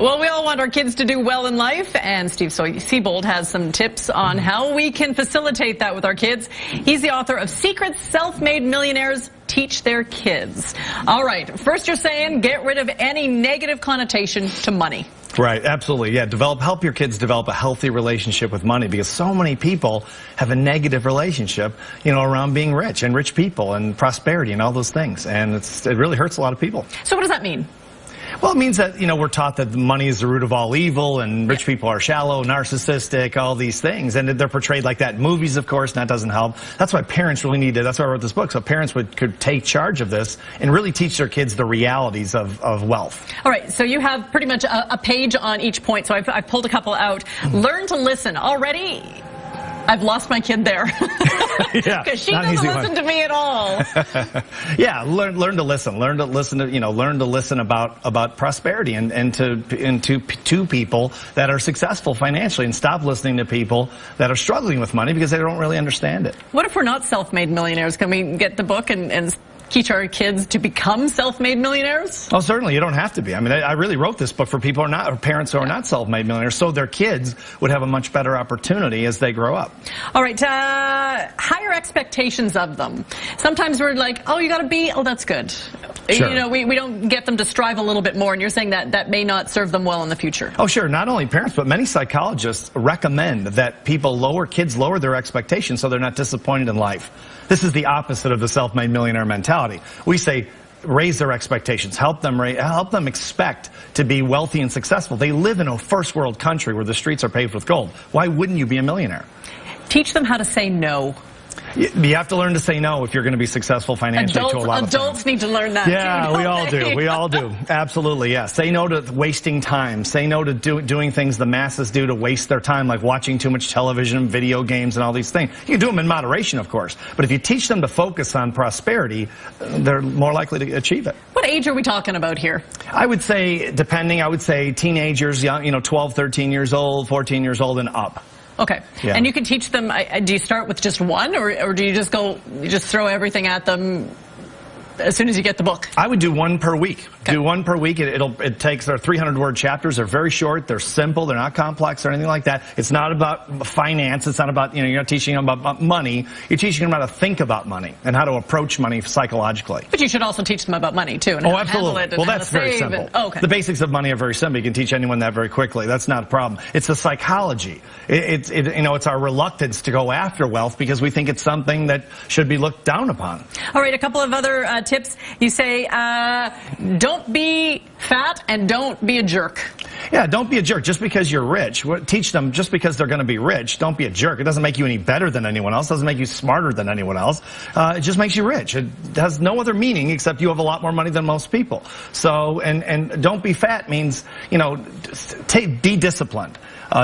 Well, we all want our kids to do well in life, and Steve Siebold has some tips on how we can facilitate that with our kids. He's the author of Secrets Self-Made Millionaires Teach Their Kids. All right, first you're saying get rid of any negative connotation to money. Right, absolutely. Yeah, help your kids develop a healthy relationship with money, because so many people have a negative relationship, around being rich and rich people and prosperity and all those things. And it really hurts a lot of people. So what does that mean? Well, it means that, we're taught that money is the root of all evil, and rich people are shallow, narcissistic, all these things. And they're portrayed like that in movies, of course, and that doesn't help. That's why parents really need to, that's why I wrote this book, so parents could take charge of this and really teach their kids the realities of wealth. All right, so you have pretty much a page on each point, so I've pulled a couple out. Learn to listen. Already, I've lost my kid there. Yeah, because she doesn't listen to me at all. Yeah, learn to listen. Learn to listen about prosperity and to people that are successful financially, and stop listening to people that are struggling with money because they don't really understand it. What if we're not self-made millionaires? Can we get the book and teach our kids to become self-made millionaires? Oh, certainly. You don't have to be. I mean, I really wrote this book for people who are not, or parents who are not self-made millionaires, so their kids would have a much better opportunity as they grow up. All right. Higher expectations of them. Sometimes we're like, oh, you got a B? Oh, that's good. Sure. We don't get them to strive a little bit more, and you're saying that may not serve them well in the future. Oh, sure. Not only parents, but many psychologists recommend that kids lower their expectations so they're not disappointed in life. This is the opposite of the self-made millionaire mentality. We say raise their expectations, help them expect to be wealthy and successful. They live in a first world country where the streets are paved with gold. Why wouldn't you be a millionaire? Teach them how to say no. You have to learn to say no if you're going to be successful financially to a lot of things. Adults need to learn that Yeah, too, we all do. We all do. Absolutely, yes. Say no to wasting time. Say no to doing things the masses do to waste their time, like watching too much television and video games and all these things. You can do them in moderation, of course. But if you teach them to focus on prosperity, they're more likely to achieve it. What age are we talking about here? I would say, I would say teenagers, 12, 13 years old, 14 years old and up. Okay. Yeah. And you can teach them, do you start with just one, or do you just throw everything at them as soon as you get the book? I would do one per week. Okay. Do one per week. It takes, they're 300-word chapters. They're very short. They're simple. They're not complex or anything like that. It's not about finance. It's not about, you're not teaching them about money. You're teaching them how to think about money and how to approach money psychologically. But you should also teach them about money, too. And oh, absolutely. Well, that's very simple. Okay. The basics of money are very simple. You can teach anyone that very quickly. That's not a problem. It's the psychology. It's our reluctance to go after wealth because we think it's something that should be looked down upon. All right, a couple of other tips. You say, don't be fat and don't be a jerk. Yeah, don't be a jerk. Just because you're rich, teach them just because they're going to be rich, don't be a jerk. It doesn't make you any better than anyone else. It doesn't make you smarter than anyone else. It just makes you rich. It has no other meaning except you have a lot more money than most people. So, and don't be fat means, be disciplined.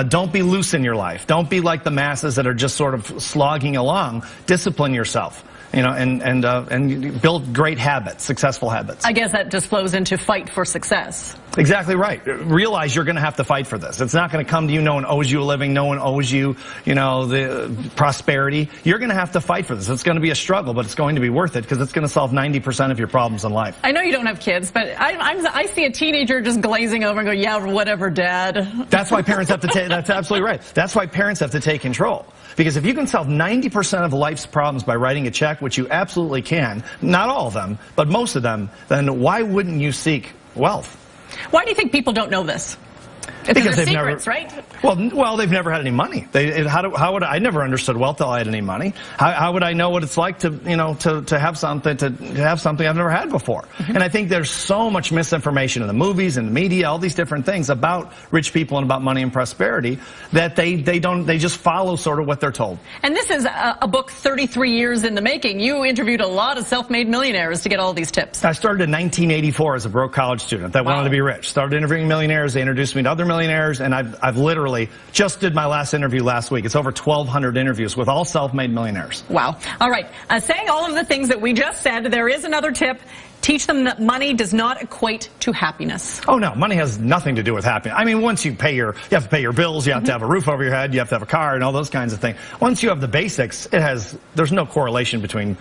Don't be loose in your life. Don't be like the masses that are just sort of slogging along. Discipline yourself. And build great habits, successful habits. I guess that just flows into fight for success. Exactly right. Realize you're going to have to fight for this. It's not going to come to you. No one owes you a living. No one owes you, the prosperity. You're going to have to fight for this. It's going to be a struggle, but it's going to be worth it because it's going to solve 90% of your problems in life. I know you don't have kids, but I see a teenager just glazing over and go, yeah, whatever, Dad. That's why parents have to take, that's absolutely right. That's why parents have to take control. Because if you can solve 90% of life's problems by writing a check, which you absolutely can, not all of them, but most of them, then why wouldn't you seek wealth? Why do you think people don't know this? Because they've secrets, right? Well, they've never had any money. How would I never understood wealth till I had any money? How would I know what it's like to have something I've never had before? Mm-hmm. And I think there's so much misinformation in the movies and the media, all these different things about rich people and about money and prosperity that they just follow sort of what they're told. And this is a book 33 years in the making. You interviewed a lot of self-made millionaires to get all these tips. I started in 1984 as a broke college student that wanted to be rich. Started interviewing millionaires. They introduced me to other millionaires, and I've literally just did my last interview last week. It's over 1,200 interviews with all self-made millionaires. Wow. All right. Saying all of the things that we just said, there is another tip. teach them that money does not equate to happiness. Oh no, money has nothing to do with happiness. I mean, once you have to pay your bills, you have to have a roof over your head, you have to have a car and all those kinds of things. Once you have the basics, there's no correlation between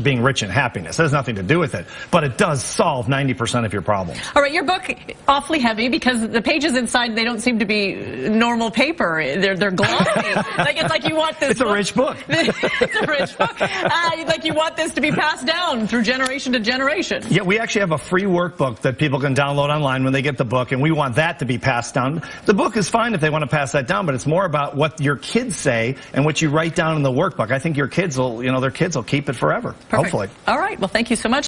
being rich and happiness. It has nothing to do with it, but it does solve 90% of your problems. All right, your book, awfully heavy because the pages inside, they don't seem to be normal paper. They're glossy. It's like you want this It's a rich book. It's a rich book. Like you want this to be passed down through generation to generation. Yeah, we actually have a free workbook that people can download online when they get the book, and we want that to be passed down. The book is fine if they want to pass that down, but it's more about what your kids say and what you write down in the workbook. I think your kids will, their kids will keep it forever. Perfect. Hopefully. All right. Well, thank you so much.